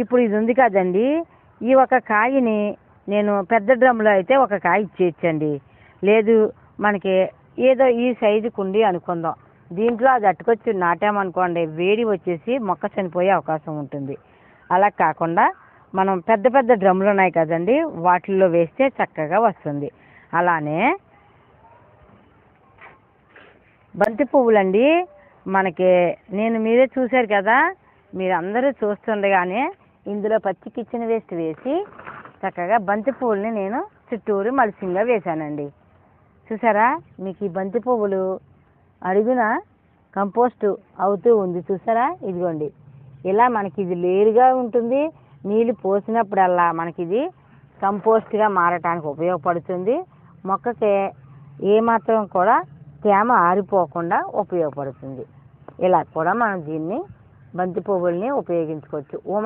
ఇప్పుడు ఇది ఉంది కదండి, ఈ ఒక కాయని నేను పెద్ద డ్రమ్లో అయితే ఒక కాయ ఇచ్చేయచ్చండి. లేదు మనకి ఏదో ఈ సైజుకు ఉండి అనుకుందాం, దీంట్లో అది అట్టుకొచ్చి నాటామనుకోండి వేడి వచ్చేసి మొక్క చనిపోయే అవకాశం ఉంటుంది. అలా కాకుండా మనం పెద్ద పెద్ద డ్రమ్లు ఉన్నాయి కదండి, వాటిల్లో వేస్తే చక్కగా వస్తుంది. అలానే బంతి పువ్వులండి, మనకి మీరే చూశారు కదా, మీరు అందరూ చూస్తుండగానే ఇందులో పచ్చి కిచెన్ వేస్ట్ వేసి చక్కగా బంతి పువ్వుల్ని నేను చుట్టూరు మల్చింగ్గా వేశానండి. చూసారా, మీకు ఈ బంతి పువ్వులు అడుగున కంపోస్ట్ అవుతూ ఉంది చూసారా. ఇదిగోండి, ఇలా మనకి ఇది లేరుగా ఉంటుంది. నీళ్ళు పోసినప్పుడల్లా మనకి ఇది కంపోస్ట్గా మారటానికి ఉపయోగపడుతుంది. మొక్కకి ఏమాత్రం కూడా తేమ ఆరిపోకుండా ఉపయోగపడుతుంది. ఇలా కూడా మనం దీన్ని బంతి పువ్వుల్ని ఉపయోగించుకోవచ్చు.